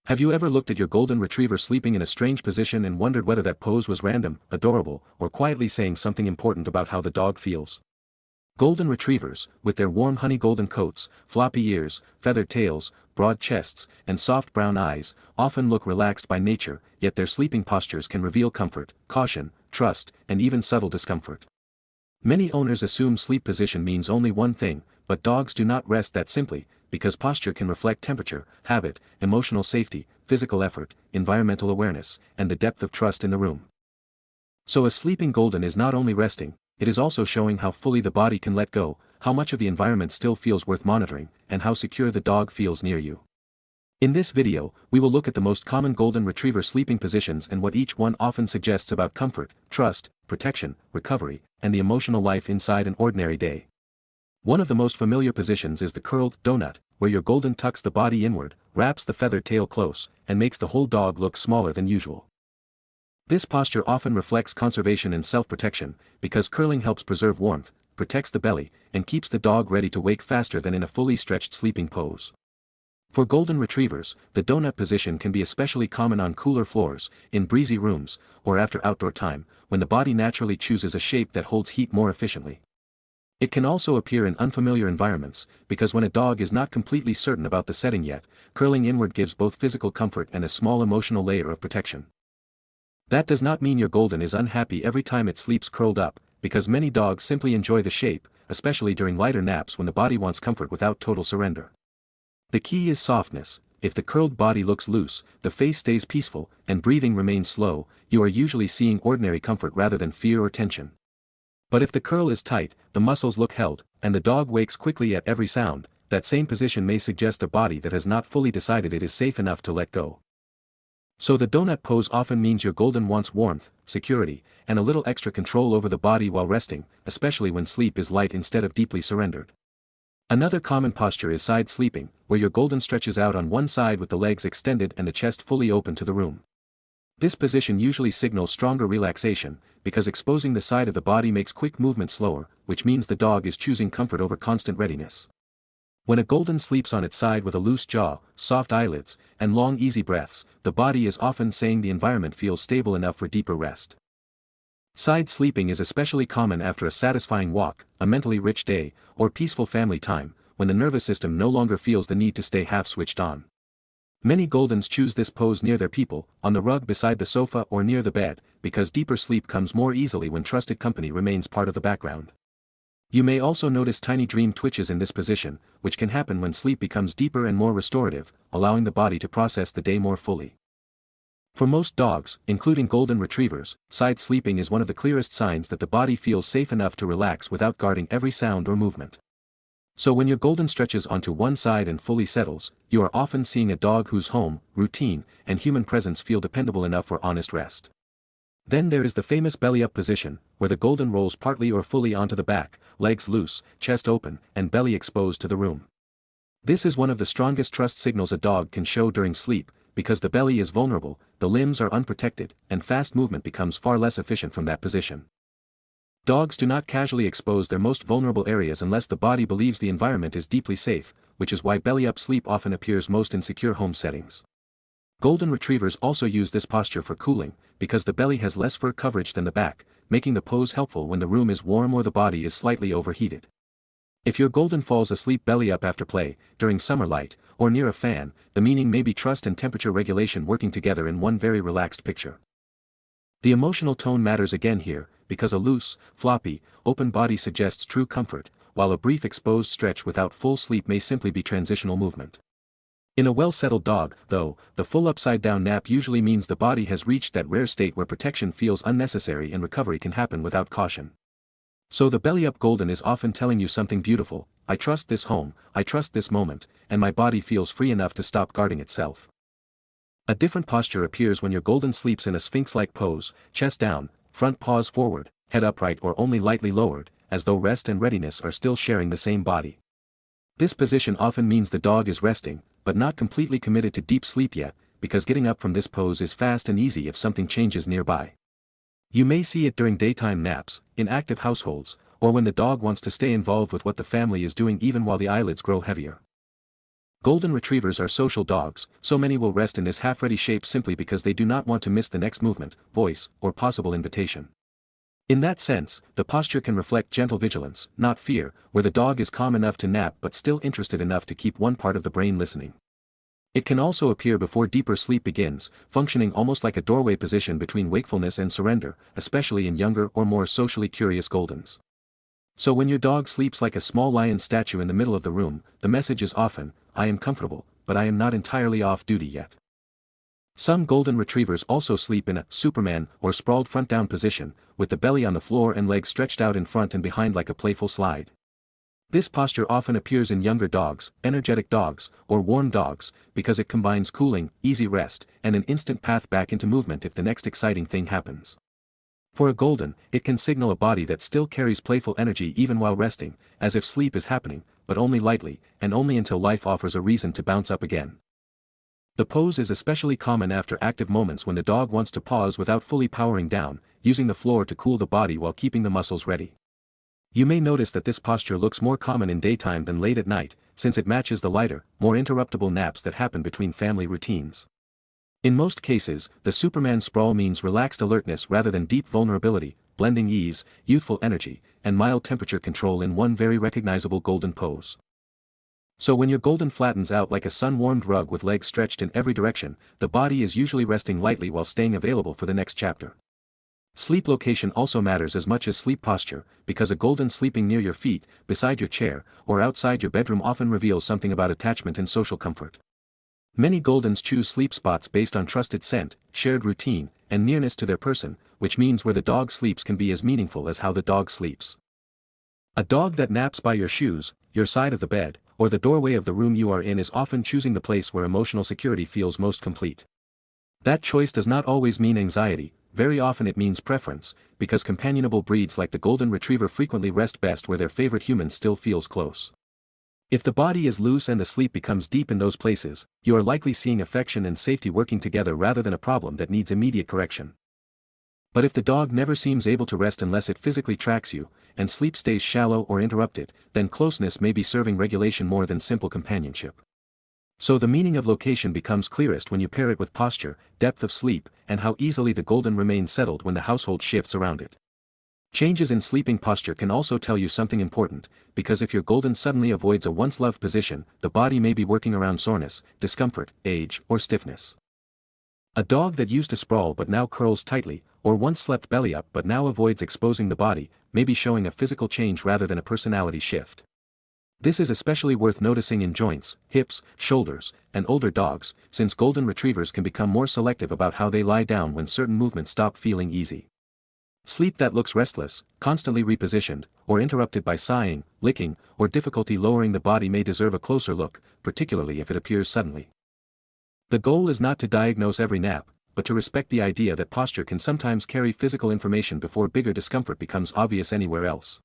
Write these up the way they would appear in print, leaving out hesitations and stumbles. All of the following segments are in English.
Have you ever looked at your golden retriever sleeping in a strange position and wondered whether that pose was random, adorable, or quietly saying something important about how the dog feels? Golden retrievers, with their warm honey golden coats, floppy ears, feathered tails, broad chests, and soft brown eyes, often look relaxed by nature, yet their sleeping postures can reveal comfort, caution, trust, and even subtle discomfort. Many owners assume sleep position means only one thing, but dogs do not rest that simply, because posture can reflect temperature, habit, emotional safety, physical effort, environmental awareness, and the depth of trust in the room. So a sleeping golden is not only resting, it is also showing how fully the body can let go, how much of the environment still feels worth monitoring, and how secure the dog feels near you. In this video, we will look at the most common golden retriever sleeping positions and what each one often suggests about comfort, trust, protection, recovery, and the emotional life inside an ordinary day. One of the most familiar positions is the curled donut, where your golden tucks the body inward, wraps the feathered tail close, and makes the whole dog look smaller than usual. This posture often reflects conservation and self-protection, because curling helps preserve warmth, protects the belly, and keeps the dog ready to wake faster than in a fully stretched sleeping pose. For golden retrievers, the donut position can be especially common on cooler floors, in breezy rooms, or after outdoor time, when the body naturally chooses a shape that holds heat more efficiently. It can also appear in unfamiliar environments, because when a dog is not completely certain about the setting yet, curling inward gives both physical comfort and a small emotional layer of protection. That does not mean your golden is unhappy every time it sleeps curled up, because many dogs simply enjoy the shape, especially during lighter naps when the body wants comfort without total surrender. The key is softness. If the curled body looks loose, the face stays peaceful, and breathing remains slow, you are usually seeing ordinary comfort rather than fear or tension. But if the curl is tight, the muscles look held, and the dog wakes quickly at every sound, that same position may suggest a body that has not fully decided it is safe enough to let go. So the donut pose often means your golden wants warmth, security, and a little extra control over the body while resting, especially when sleep is light instead of deeply surrendered. Another common posture is side sleeping, where your golden stretches out on one side with the legs extended and the chest fully open to the room. This position usually signals stronger relaxation, because exposing the side of the body makes quick movement slower, which means the dog is choosing comfort over constant readiness. When a golden sleeps on its side with a loose jaw, soft eyelids, and long easy breaths, the body is often saying the environment feels stable enough for deeper rest. Side sleeping is especially common after a satisfying walk, a mentally rich day, or peaceful family time, when the nervous system no longer feels the need to stay half switched on. Many goldens choose this pose near their people, on the rug beside the sofa or near the bed, because deeper sleep comes more easily when trusted company remains part of the background. You may also notice tiny dream twitches in this position, which can happen when sleep becomes deeper and more restorative, allowing the body to process the day more fully. For most dogs, including golden retrievers, side sleeping is one of the clearest signs that the body feels safe enough to relax without guarding every sound or movement. So when your golden stretches onto one side and fully settles, you are often seeing a dog whose home, routine, and human presence feel dependable enough for honest rest. Then there is the famous belly-up position, where the golden rolls partly or fully onto the back, legs loose, chest open, and belly exposed to the room. This is one of the strongest trust signals a dog can show during sleep, because the belly is vulnerable, the limbs are unprotected, and fast movement becomes far less efficient from that position. Dogs do not casually expose their most vulnerable areas unless the body believes the environment is deeply safe, which is why belly-up sleep often appears most in secure home settings. Golden retrievers also use this posture for cooling, because the belly has less fur coverage than the back, making the pose helpful when the room is warm or the body is slightly overheated. If your golden falls asleep belly up after play, during summer light, or near a fan, the meaning may be trust and temperature regulation working together in one very relaxed picture. The emotional tone matters again here, because a loose, floppy, open body suggests true comfort, while a brief exposed stretch without full sleep may simply be transitional movement. In a well-settled dog, though, the full upside-down nap usually means the body has reached that rare state where protection feels unnecessary and recovery can happen without caution. So the belly-up golden is often telling you something beautiful: I trust this home, I trust this moment, and my body feels free enough to stop guarding itself. A different posture appears when your golden sleeps in a sphinx-like pose, chest down, front paws forward, head upright or only lightly lowered, as though rest and readiness are still sharing the same body. This position often means the dog is resting, but not completely committed to deep sleep yet, because getting up from this pose is fast and easy if something changes nearby. You may see it during daytime naps, in active households, or when the dog wants to stay involved with what the family is doing even while the eyelids grow heavier. Golden retrievers are social dogs, so many will rest in this half-ready shape simply because they do not want to miss the next movement, voice, or possible invitation. In that sense, the posture can reflect gentle vigilance, not fear, where the dog is calm enough to nap but still interested enough to keep one part of the brain listening. It can also appear before deeper sleep begins, functioning almost like a doorway position between wakefulness and surrender, especially in younger or more socially curious Goldens. So when your dog sleeps like a small lion statue in the middle of the room, the message is often, "I am comfortable, but I am not entirely off duty yet." Some Golden Retrievers also sleep in a Superman or sprawled front-down position, with the belly on the floor and legs stretched out in front and behind like a playful slide. This posture often appears in younger dogs, energetic dogs, or warm dogs, because it combines cooling, easy rest, and an instant path back into movement if the next exciting thing happens. For a Golden, it can signal a body that still carries playful energy even while resting, as if sleep is happening, but only lightly, and only until life offers a reason to bounce up again. The pose is especially common after active moments when the dog wants to pause without fully powering down, using the floor to cool the body while keeping the muscles ready. You may notice that this posture looks more common in daytime than late at night, since it matches the lighter, more interruptible naps that happen between family routines. In most cases, the Superman sprawl means relaxed alertness rather than deep vulnerability, blending ease, youthful energy, and mild temperature control in one very recognizable Golden pose. So when your Golden flattens out like a sun-warmed rug with legs stretched in every direction, the body is usually resting lightly while staying available for the next chapter. Sleep location also matters as much as sleep posture, because a Golden sleeping near your feet, beside your chair, or outside your bedroom often reveals something about attachment and social comfort. Many Goldens choose sleep spots based on trusted scent, shared routine, and nearness to their person, which means where the dog sleeps can be as meaningful as how the dog sleeps. A dog that naps by your shoes, your side of the bed, or the doorway of the room you are in is often choosing the place where emotional security feels most complete. That choice does not always mean anxiety, very often it means preference, because companionable breeds like the Golden Retriever frequently rest best where their favorite human still feels close. If the body is loose and the sleep becomes deep in those places, you are likely seeing affection and safety working together rather than a problem that needs immediate correction. But if the dog never seems able to rest unless it physically tracks you, and sleep stays shallow or interrupted, then closeness may be serving regulation more than simple companionship. So the meaning of location becomes clearest when you pair it with posture, depth of sleep, and how easily the Golden remains settled when the household shifts around it. Changes in sleeping posture can also tell you something important, because if your Golden suddenly avoids a once-loved position, the body may be working around soreness, discomfort, age, or stiffness. A dog that used to sprawl but now curls tightly, or once slept belly up but now avoids exposing the body, may be showing a physical change rather than a personality shift. This is especially worth noticing in joints, hips, shoulders, and older dogs, since Golden Retrievers can become more selective about how they lie down when certain movements stop feeling easy. Sleep that looks restless, constantly repositioned, or interrupted by sighing, licking, or difficulty lowering the body may deserve a closer look, particularly if it appears suddenly. The goal is not to diagnose every nap, but to respect the idea that posture can sometimes carry physical information before bigger discomfort becomes obvious anywhere else.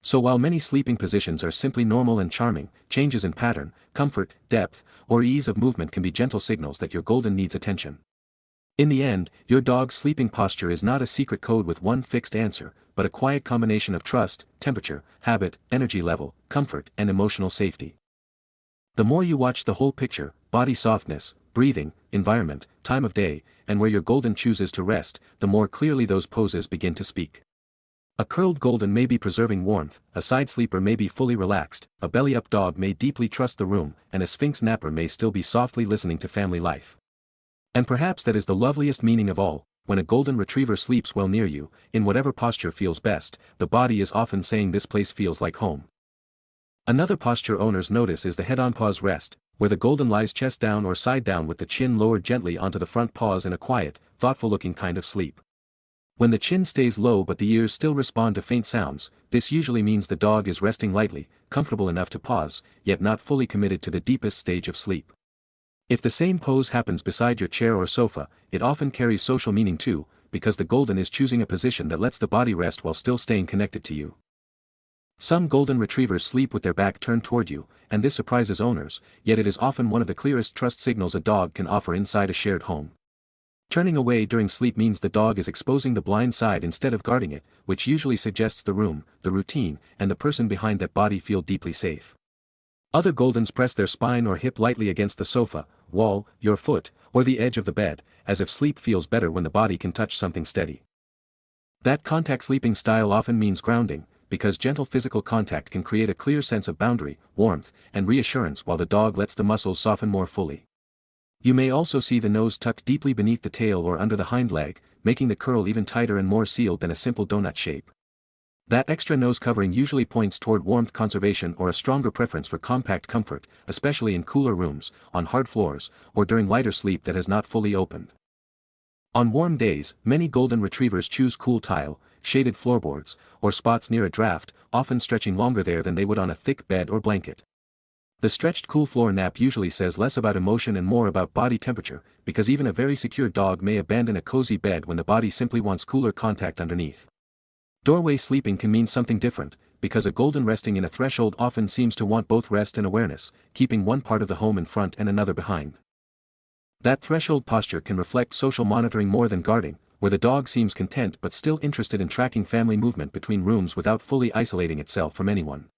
So while many sleeping positions are simply normal and charming, changes in pattern, comfort, depth, or ease of movement can be gentle signals that your Golden needs attention. In the end, your dog's sleeping posture is not a secret code with one fixed answer, but a quiet combination of trust, temperature, habit, energy level, comfort, and emotional safety. The more you watch the whole picture, body softness, breathing, environment, time of day, and where your Golden chooses to rest, the more clearly those poses begin to speak. A curled Golden may be preserving warmth, a side sleeper may be fully relaxed, a belly-up dog may deeply trust the room, and a Sphinx napper may still be softly listening to family life. And perhaps that is the loveliest meaning of all, when a Golden Retriever sleeps well near you, in whatever posture feels best, the body is often saying this place feels like home. Another posture owners notice is the head-on paws rest, where the Golden lies chest down or side down with the chin lowered gently onto the front paws in a quiet, thoughtful-looking kind of sleep. When the chin stays low but the ears still respond to faint sounds, this usually means the dog is resting lightly, comfortable enough to pause, yet not fully committed to the deepest stage of sleep. If the same pose happens beside your chair or sofa, it often carries social meaning too, because the Golden is choosing a position that lets the body rest while still staying connected to you. Some Golden Retrievers sleep with their back turned toward you, and this surprises owners, yet it is often one of the clearest trust signals a dog can offer inside a shared home. Turning away during sleep means the dog is exposing the blind side instead of guarding it, which usually suggests the room, the routine, and the person behind that body feel deeply safe. Other Goldens press their spine or hip lightly against the sofa, wall, your foot, or the edge of the bed, as if sleep feels better when the body can touch something steady. That contact sleeping style often means grounding, because gentle physical contact can create a clear sense of boundary, warmth, and reassurance while the dog lets the muscles soften more fully. You may also see the nose tucked deeply beneath the tail or under the hind leg, making the curl even tighter and more sealed than a simple donut shape. That extra nose covering usually points toward warmth conservation or a stronger preference for compact comfort, especially in cooler rooms, on hard floors, or during lighter sleep that has not fully opened. On warm days, many Golden Retrievers choose cool tile, shaded floorboards, or spots near a draft, often stretching longer there than they would on a thick bed or blanket. The stretched cool floor nap usually says less about emotion and more about body temperature, because even a very secure dog may abandon a cozy bed when the body simply wants cooler contact underneath. Doorway sleeping can mean something different, because a Golden resting in a threshold often seems to want both rest and awareness, keeping one part of the home in front and another behind. That threshold posture can reflect social monitoring more than guarding, where the dog seems content but still interested in tracking family movement between rooms without fully isolating itself from anyone.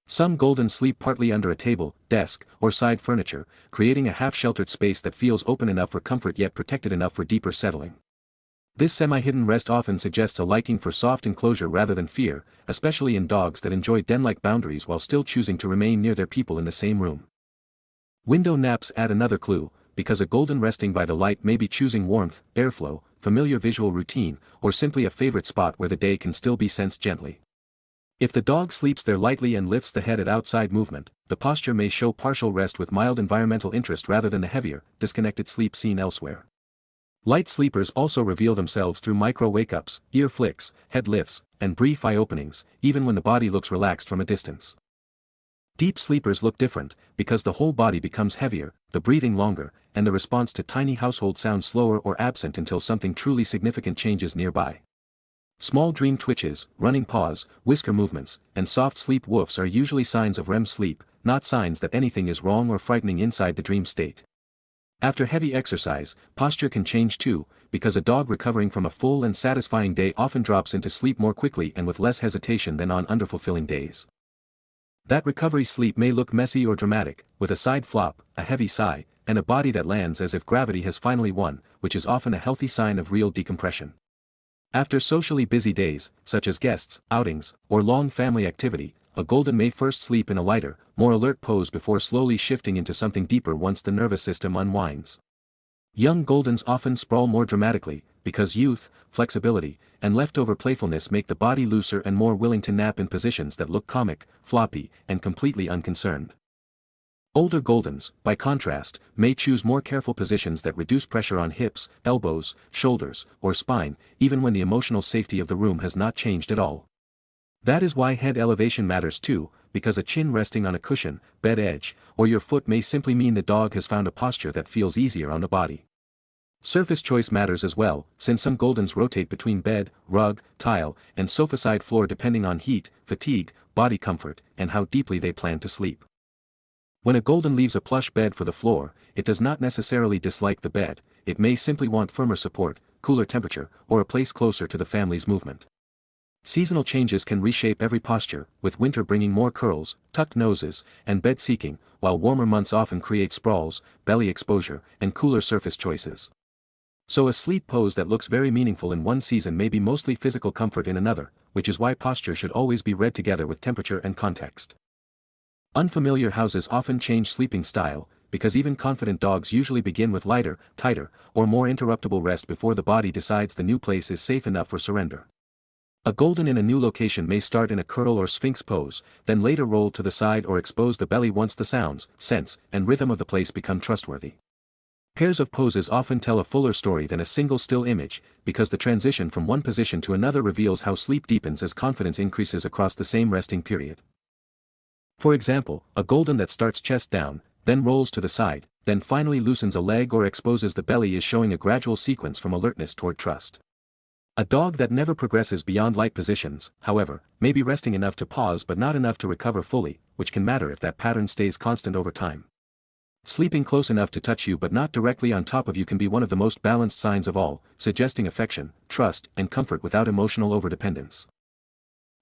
Some Goldens sleep partly under a table, desk, or side furniture, creating a half-sheltered space that feels open enough for comfort yet protected enough for deeper settling. This semi-hidden rest often suggests a liking for soft enclosure rather than fear, especially in dogs that enjoy den-like boundaries while still choosing to remain near their people in the same room. Window naps add another clue, because a Golden resting by the light may be choosing warmth, airflow, familiar visual routine, or simply a favorite spot where the day can still be sensed gently. If the dog sleeps there lightly and lifts the head at outside movement, the posture may show partial rest with mild environmental interest rather than the heavier, disconnected sleep seen elsewhere. Light sleepers also reveal themselves through micro wake-ups, ear flicks, head lifts, and brief eye openings, even when the body looks relaxed from a distance. Deep sleepers look different, because the whole body becomes heavier, the breathing longer, and the response to tiny household sounds slower or absent until something truly significant changes nearby. Small dream twitches, running paws, whisker movements, and soft sleep woofs are usually signs of REM sleep, not signs that anything is wrong or frightening inside the dream state. After heavy exercise, posture can change too, because a dog recovering from a full and satisfying day often drops into sleep more quickly and with less hesitation than on underfulfilling days. That recovery sleep may look messy or dramatic, with a side flop, a heavy sigh, and a body that lands as if gravity has finally won, which is often a healthy sign of real decompression. After socially busy days, such as guests, outings, or long family activity, a Golden may first sleep in a lighter, more alert pose before slowly shifting into something deeper once the nervous system unwinds. Young Goldens often sprawl more dramatically, because youth, flexibility, and leftover playfulness make the body looser and more willing to nap in positions that look comic, floppy, and completely unconcerned. Older Goldens, by contrast, may choose more careful positions that reduce pressure on hips, elbows, shoulders, or spine, even when the emotional safety of the room has not changed at all. That is why head elevation matters too, because a chin resting on a cushion, bed edge, or your foot may simply mean the dog has found a posture that feels easier on the body. Surface choice matters as well, since some Goldens rotate between bed, rug, tile, and sofa-side floor depending on heat, fatigue, body comfort, and how deeply they plan to sleep. When a Golden leaves a plush bed for the floor, it does not necessarily dislike the bed, it may simply want firmer support, cooler temperature, or a place closer to the family's movement. Seasonal changes can reshape every posture, with winter bringing more curls, tucked noses, and bed seeking, while warmer months often create sprawls, belly exposure, and cooler surface choices. So a sleep pose that looks very meaningful in one season may be mostly physical comfort in another, which is why posture should always be read together with temperature and context. Unfamiliar houses often change sleeping style, because even confident dogs usually begin with lighter, tighter, or more interruptible rest before the body decides the new place is safe enough for surrender. A Golden in a new location may start in a curl or sphinx pose, then later roll to the side or expose the belly once the sounds, sense, and rhythm of the place become trustworthy. Pairs of poses often tell a fuller story than a single still image, because the transition from one position to another reveals how sleep deepens as confidence increases across the same resting period. For example, a Golden that starts chest down, then rolls to the side, then finally loosens a leg or exposes the belly is showing a gradual sequence from alertness toward trust. A dog that never progresses beyond light positions, however, may be resting enough to pause but not enough to recover fully, which can matter if that pattern stays constant over time. Sleeping close enough to touch you but not directly on top of you can be one of the most balanced signs of all, suggesting affection, trust, and comfort without emotional overdependence.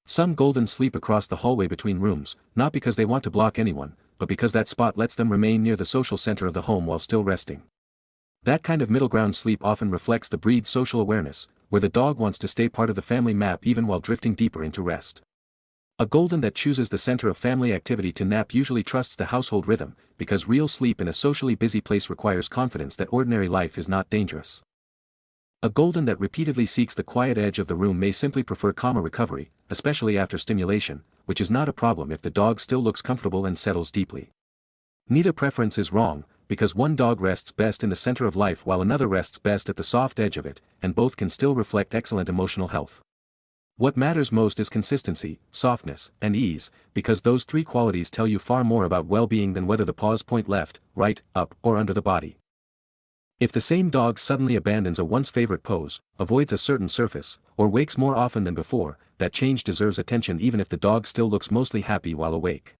Some Goldens sleep across the hallway between rooms, not because they want to block anyone, but because that spot lets them remain near the social center of the home while still resting. That kind of middle ground sleep often reflects the breed's social awareness, where the dog wants to stay part of the family map even while drifting deeper into rest. A Golden that chooses the center of family activity to nap usually trusts the household rhythm, because real sleep in a socially busy place requires confidence that ordinary life is not dangerous. A Golden that repeatedly seeks the quiet edge of the room may simply prefer calmer recovery, especially after stimulation, which is not a problem if the dog still looks comfortable and settles deeply. Neither preference is wrong, because one dog rests best in the center of life while another rests best at the soft edge of it, and both can still reflect excellent emotional health. What matters most is consistency, softness, and ease, because those three qualities tell you far more about well-being than whether the paws point left, right, up, or under the body. If the same dog suddenly abandons a once favorite pose, avoids a certain surface, or wakes more often than before, that change deserves attention even if the dog still looks mostly happy while awake.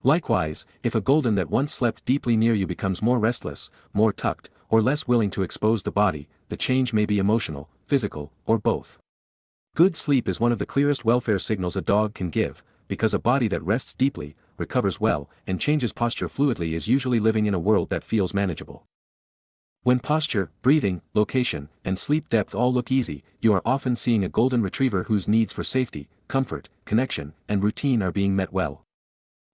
Likewise, if a Golden that once slept deeply near you becomes more restless, more tucked, or less willing to expose the body, the change may be emotional, physical, or both. Good sleep is one of the clearest welfare signals a dog can give, because a body that rests deeply, recovers well, and changes posture fluidly is usually living in a world that feels manageable. When posture, breathing, location, and sleep depth all look easy, you are often seeing a Golden Retriever whose needs for safety, comfort, connection, and routine are being met well.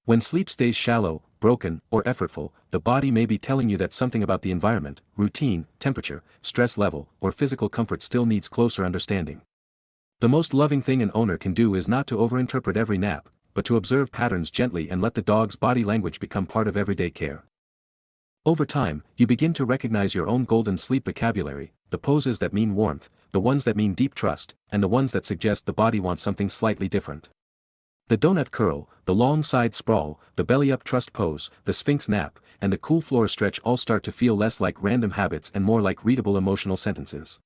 When sleep stays shallow, broken, or effortful, the body may be telling you that something about the environment, routine, temperature, stress level, or physical comfort still needs closer understanding. The most loving thing an owner can do is not to overinterpret every nap, but to observe patterns gently and let the dog's body language become part of everyday care. Over time, you begin to recognize your own Golden sleep vocabulary, the poses that mean warmth, the ones that mean deep trust, and the ones that suggest the body wants something slightly different. The donut curl, the long side sprawl, the belly-up trust pose, the sphinx nap, and the cool floor stretch all start to feel less like random habits and more like readable emotional sentences.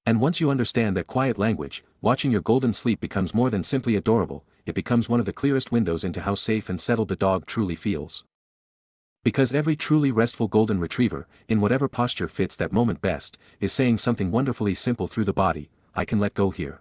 And once you understand that quiet language, watching your Golden sleep becomes more than simply adorable, it becomes one of the clearest windows into how safe and settled the dog truly feels. Because every truly restful Golden Retriever, in whatever posture fits that moment best, is saying something wonderfully simple through the body: I can let go here.